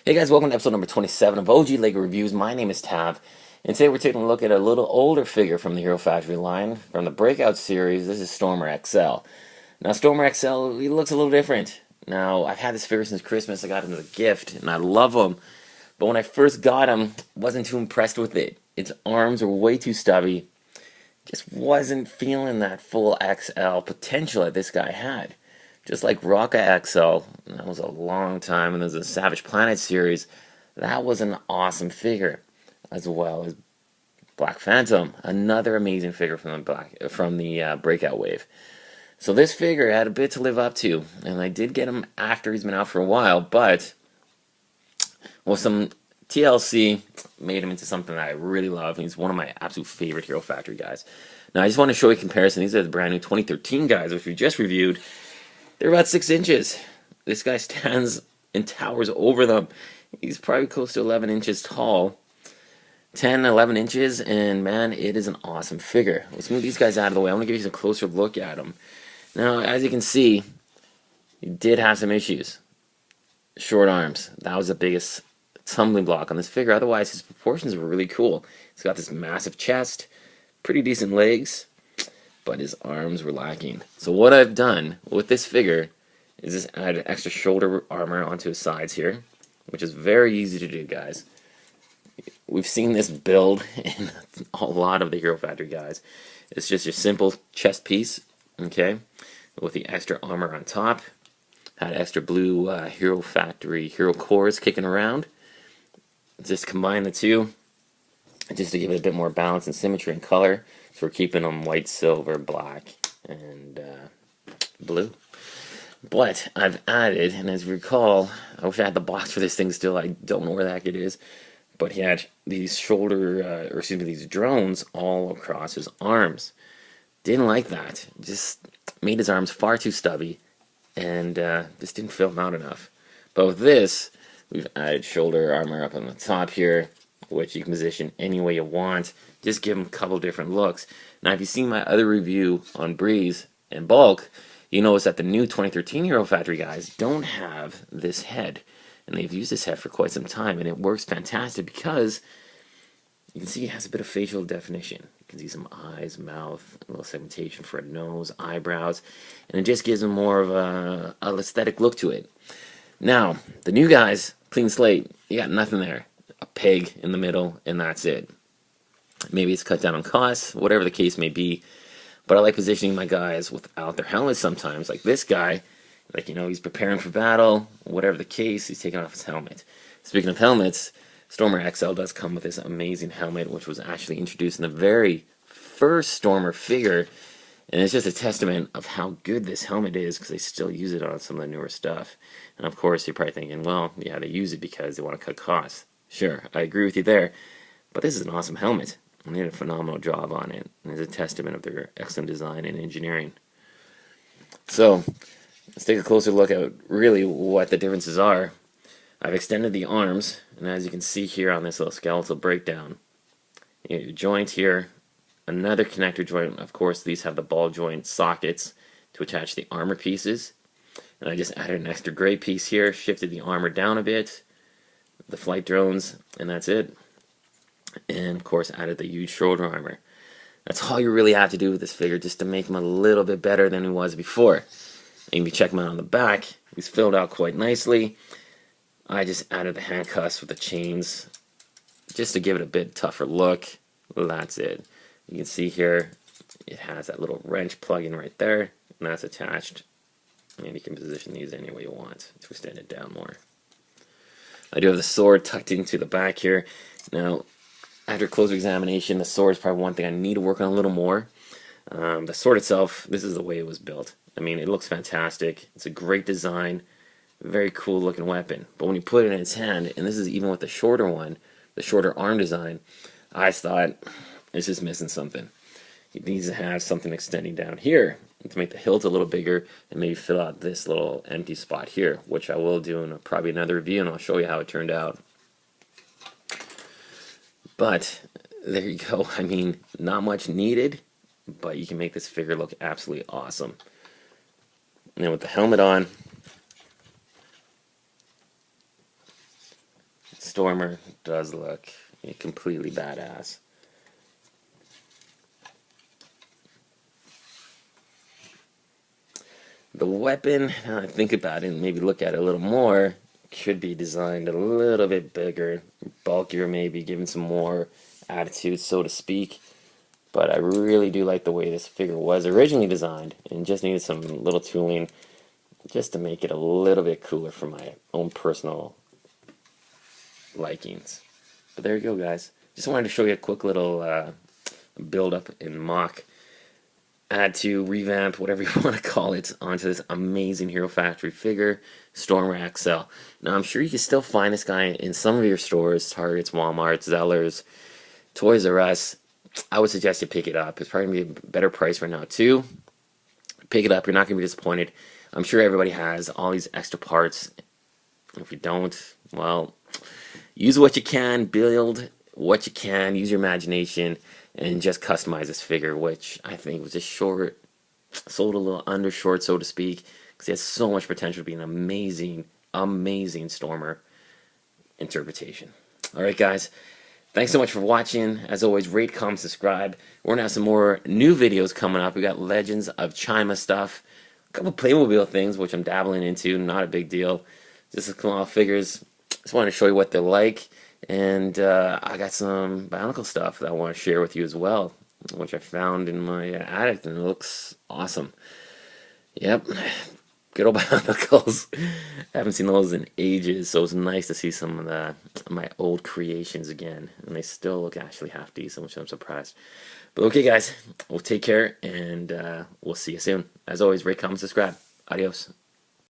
Hey guys, welcome to episode number 27 of OG LEGO Reviews. My name is Tav, and today we're taking a look at a little older figure from the Hero Factory line from the Breakout series. This is Stormer XL. Now, Stormer XL, he looks a little different. Now, I've had this figure since Christmas. I got him as a gift, and I love him. But when I first got him, wasn't too impressed with it. Its arms were way too stubby. Just wasn't feeling that full XL potential that this guy had. Just like Rocka XL, that was a long time, and there's a Savage Planet series. That was an awesome figure, as well as Black Phantom, another amazing figure from the Breakout wave. So this figure had a bit to live up to, and I did get him after he's been out for a while, but with some TLC, made him into something that I really love. He's one of my absolute favorite Hero Factory guys. Now, I just want to show you a comparison. These are the brand new 2013 guys, which we just reviewed. They're about 6 inches. This guy stands and towers over them. He's probably close to 11 inches tall. 10, 11 inches, and man, it is an awesome figure. Let's move these guys out of the way. I want to give you a closer look at him. Now, as you can see, he did have some issues. Short arms. That was the biggest stumbling block on this figure. Otherwise, his proportions were really cool. He's got this massive chest, pretty decent legs, but his arms were lacking. So what I've done with this figure is just add extra shoulder armor onto his sides here, which is very easy to do, guys. We've seen this build in a lot of the Hero Factory guys. It's just your simple chest piece, okay, with the extra armor on top. Had extra blue Hero Factory hero cores kicking around. Just combine the two, just to give it a bit more balance and symmetry and color. So we're keeping them white, silver, black, and blue. But I've added, and as you recall, I wish I had the box for this thing still. I don't know where the heck it is. But he had these these drones all across his arms. Didn't like that. Just made his arms far too stubby, and just didn't fill them out enough. But with this, we've added shoulder armor up on the top here, which you can position any way you want. Just give him a couple different looks. Now, if you've seen my other review on Breeze and Bulk, you notice that the new 2013 Hero Factory guys don't have this head. And they've used this head for quite some time, and it works fantastic because you can see it has a bit of facial definition. You can see some eyes, mouth, a little segmentation for a nose, eyebrows, and it just gives them more of an aesthetic look to it. Now, the new guys, clean slate, you got nothing there. A peg in the middle, and that's it. Maybe it's cut down on costs, whatever the case may be. But I like positioning my guys without their helmets sometimes. Like this guy, like, you know, he's preparing for battle, whatever the case, he's taking off his helmet. Speaking of helmets, Stormer XL does come with this amazing helmet, which was actually introduced in the very first Stormer figure. And it's just a testament of how good this helmet is, because they still use it on some of the newer stuff. And of course, you're probably thinking, well, yeah, they use it because they want to cut costs. Sure, I agree with you there. But this is an awesome helmet. And they did a phenomenal job on it. And it's a testament of their excellent design and engineering. So, let's take a closer look at really what the differences are. I've extended the arms, and as you can see here on this little skeletal breakdown, you have your joint here, another connector joint. Of course, these have the ball joint sockets to attach the armor pieces. And I just added an extra gray piece here, shifted the armor down a bit, the flight drones, and that's it. And of course, added the huge shoulder armor. That's all you really have to do with this figure, just to make him a little bit better than he was before. And if you check him out on the back, he's filled out quite nicely. I just added the handcuffs with the chains just to give it a bit tougher look. Well, that's it. You can see here it has that little wrench plug-in right there, and that's attached. And you can position these any way you want to extend it down more. I do have the sword tucked into the back here. Now, after closer examination, the sword is probably one thing I need to work on a little more. The sword itself, this is the way it was built. I mean, it looks fantastic. It's a great design. Very cool looking weapon. But when you put it in its hand, and this is even with the shorter one, the shorter arm design, I thought, it's just missing something. It needs to have something extending down here to make the hilt a little bigger and maybe fill out this little empty spot here, which I will do in probably another review, and I'll show you how it turned out. But there you go. I mean, not much needed, but you can make this figure look absolutely awesome. And then with the helmet on, Stormer does look completely badass. The weapon, now I think about it and maybe look at it a little more, could be designed a little bit bigger, bulkier maybe, given some more attitude, so to speak. But I really do like the way this figure was originally designed, and just needed some little tooling just to make it a little bit cooler for my own personal likings. But there you go, guys. Just wanted to show you a quick little build up and mock, add to, revamp, whatever you want to call it, onto this amazing Hero Factory figure, Stormer XL. Now I'm sure you can still find this guy in some of your stores, Targets, Walmart, Zellers, Toys R Us. I would suggest you pick it up. It's probably going to be a better price right now too. Pick it up, you're not going to be disappointed. I'm sure everybody has all these extra parts. If you don't, well, use what you can, build what you can, use your imagination, and just customize this figure, which I think was just short, sold a little under short, so to speak, because he has so much potential to be an amazing, amazing Stormer interpretation. Alright guys, thanks so much for watching. As always, rate, comment, subscribe. We're going to have some more new videos coming up. We got Legends of Chima stuff, a couple Playmobil things, which I'm dabbling into, not a big deal. Just some small figures. Just wanted to show you what they're like. And I got some Bionicle stuff that I want to share with you as well, which I found in my attic, and it looks awesome. Yep, good old Bionicles. I haven't seen those in ages, so it's nice to see some of my old creations again, and they still look actually half decent, which I'm surprised. But okay, guys, we'll take care, and we'll see you soon. As always, rate, comment, subscribe. Adios.